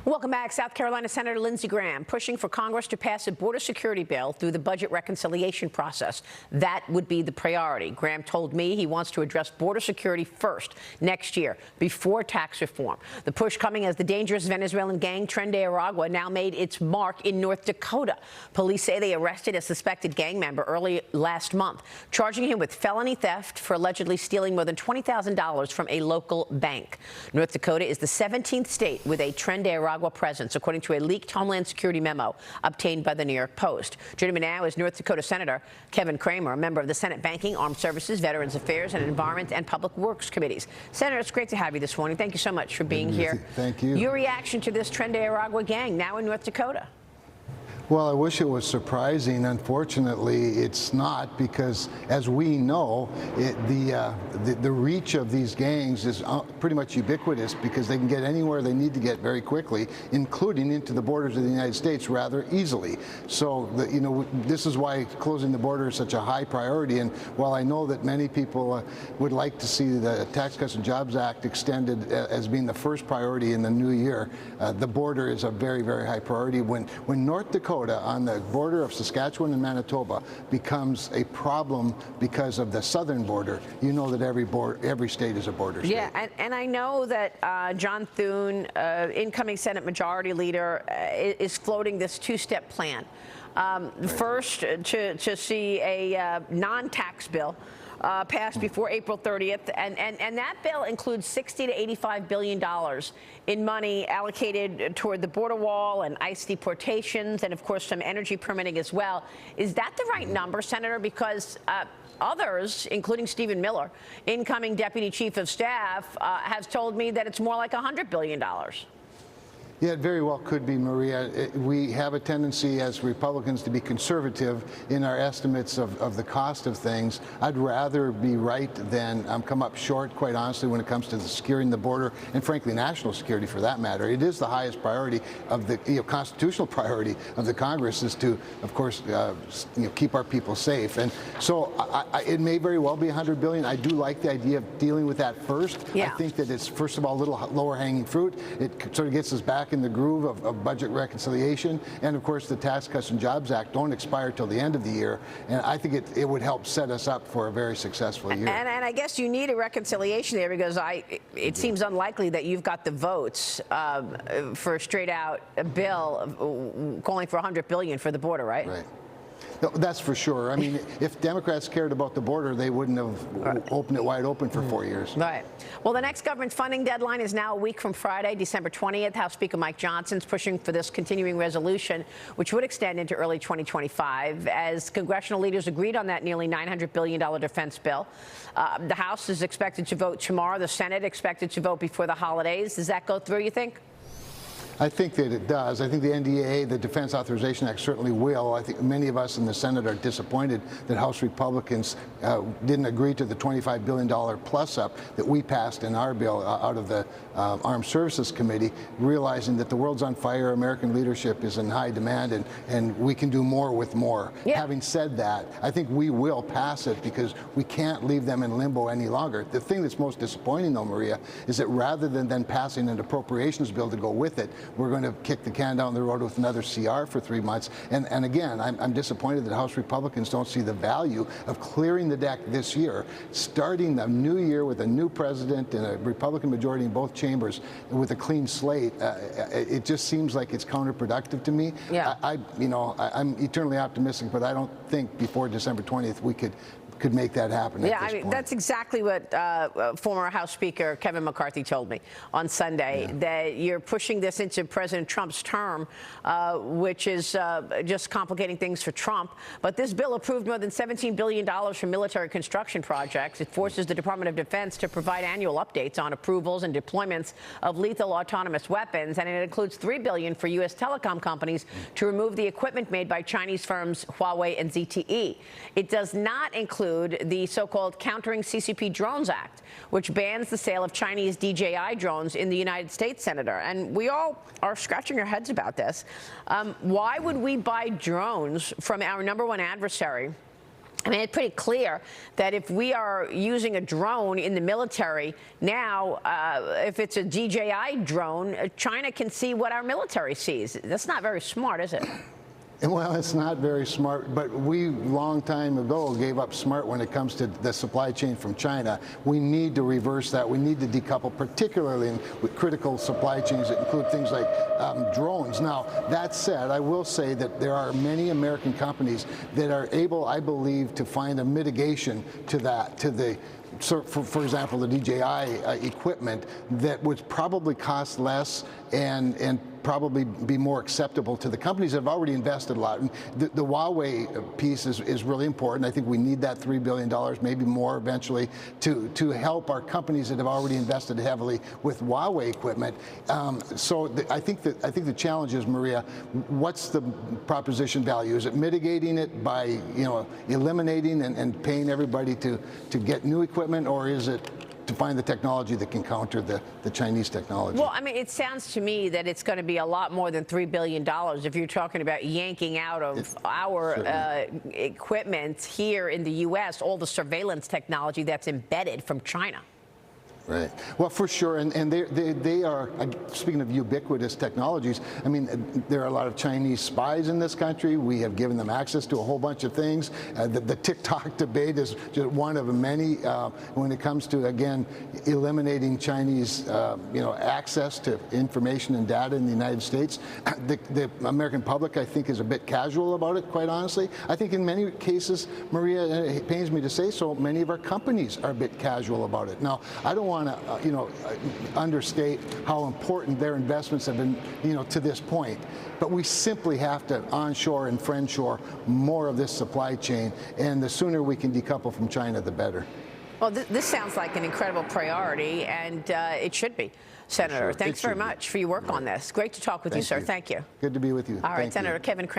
Welcome back. South Carolina Senator Lindsey Graham pushing for Congress to pass a border security bill through the budget reconciliation process. That would be the priority. Graham told me he wants to address border security first next year, before tax reform. The push coming as the dangerous Venezuelan gang Tren de Aragua now made its mark in North Dakota. Police say they arrested a suspected gang member early last month, charging him with felony theft for allegedly stealing more than $20,000 from a local bank. North Dakota is the 17th state with a Tren de Aragua presence, according to a leaked Homeland Security memo obtained by the New York Post. Joining me now is North Dakota Senator Cramer, a member of the Senate Banking, Armed Services, Veterans Affairs, and Environment and Public Works Committees. Senator, it's great to have you this morning. Thank you so much for being here. Thank you. Your reaction to this Tren de Aragua gang now in North Dakota? Well, I wish it was surprising. Unfortunately, it's not, because as we know, the reach of these gangs is pretty much ubiquitous, because they can get anywhere they need to get very quickly, including into the borders of the United States rather easily. So, this is why closing the border is such a high priority. And while I know that many people would like to see the Tax Cuts and Jobs Act extended as being the first priority in the new year, the border is a very, very high priority. When North Dakota on the border of Saskatchewan and Manitoba becomes a problem because of the southern border, you know that every state is a border state. Yeah, and I know that John Thune, incoming Senate Majority Leader, is floating this two-step plan. First, to see a non-tax bill passed before April 30th, and that bill includes $60 to $85 billion in money allocated toward the border wall and ICE deportations, and of course some energy permitting as well. Is that the right number, Senator? Because others, including Stephen Miller, incoming Deputy Chief of Staff, has told me that it's more like $100 billion. Yeah, it very well could be, Maria. We have a tendency as Republicans to be conservative in our estimates of the cost of things. I'd rather be right than come up short, quite honestly, when it comes to securing the border and, frankly, national security for that matter. It is the highest priority of the constitutional priority of the Congress, is to, of course, keep our people safe. And so it may very well be $100 billion. I do like the idea of dealing with that first. Yeah. I think that it's, first of all, a little lower hanging fruit. It sort of gets us back in the groove of budget reconciliation, and of course the Tax Cuts and Jobs Act don't expire till the end of the year, and I think it would help set us up for a very successful year. And I guess you need a reconciliation there, because it seems unlikely that you've got the votes for a straight out bill calling for $100 billion for the border, right? Right. No, that's for sure. I mean, if Democrats cared about the border, they wouldn't have opened it wide open for 4 years. Right. Well, the next government funding deadline is now a week from Friday, December 20th. House Speaker Mike Johnson's pushing for this continuing resolution, which would extend into early 2025, as congressional leaders agreed on that nearly $900 billion defense bill. The House is expected to vote tomorrow. The Senate expected to vote before the holidays. Does that go through, you think? I think that it does. I think the NDAA, the Defense Authorization Act, certainly will. I think many of us in the Senate are disappointed that House Republicans didn't agree to the $25 billion plus-up that we passed in our bill out of the Armed Services Committee, realizing that the world's on fire, American leadership is in high demand, and we can do more with more. Yeah. Having said that, I think we will pass it, because we can't leave them in limbo any longer. The thing that's most disappointing, though, Maria, is that rather than passing an appropriations bill to go with it, we're going to kick the can down the road with another CR for 3 months. And again, I'm disappointed that House Republicans don't see the value of clearing the deck this year, starting the new year with a new president and a Republican majority in both chambers with a clean slate. It just seems like it's counterproductive to me. Yeah. I'm eternally optimistic, but I don't think before December 20th we could make that happen. Yeah, I mean, that's exactly what former House Speaker Kevin McCarthy told me on Sunday, that you're pushing this into President Trump's term, which is just complicating things for Trump. But this bill approved more than $17 billion for military construction projects. It forces the Department of Defense to provide annual updates on approvals and deployments of lethal autonomous weapons, and it includes $3 billion for U.S. telecom companies to remove the equipment made by Chinese firms Huawei and ZTE. It does not include the so-called Countering CCP Drones Act, which bans the sale of Chinese DJI drones in the United States, Senator. And we all are scratching our heads about this. Why would we buy drones from our #1 adversary I mean, it's pretty clear that if we are using a drone in the military now, if it's a DJI drone, China can see what our military sees. That's not very smart, is it? Well, it's not very smart, but we long time ago gave up smart when it comes to the supply chain from China. We need to reverse that. We need to decouple, particularly with critical supply chains that include things like drones. Now, that said, I will say that there are many American companies that are able, I believe, to find a mitigation to that, to the for example, the DJI equipment that would probably cost less and probably be more acceptable to the companies that have already invested a lot. And the Huawei piece is really important. I think we need that $3 billion, maybe more eventually, to help our companies that have already invested heavily with Huawei equipment. I think the challenge is, Maria, what's the proposition value? Is it mitigating it by eliminating and paying everybody to get new equipment, or is it to find the technology that can counter the Chinese technology? Well, I mean, it sounds to me that it's going to be a lot more than $3 billion if you're talking about yanking out of our equipment here in the U.S. all the surveillance technology that's embedded from China. Right. Well, for sure, and they are, speaking of ubiquitous technologies, I mean, there are a lot of Chinese spies in this country. We have given them access to a whole bunch of things. The TikTok debate is just one of many when it comes to, again, eliminating Chinese, access to information and data in the United States. The American public, I think, is a bit casual about it, quite honestly. I think in many cases, Maria, it pains me to say so, many of our companies are a bit casual about it. Now, I don't want to, understate how important their investments have been, to this point. But we simply have to onshore and friendshore more of this supply chain, and the sooner we can decouple from China, the better. Well, this sounds like an incredible priority, and it should be. Senator, Sure. thanks very much for your work on this. Great to talk with you, sir. Thank you. Good to be with you. All right, Senator Kevin Cramer.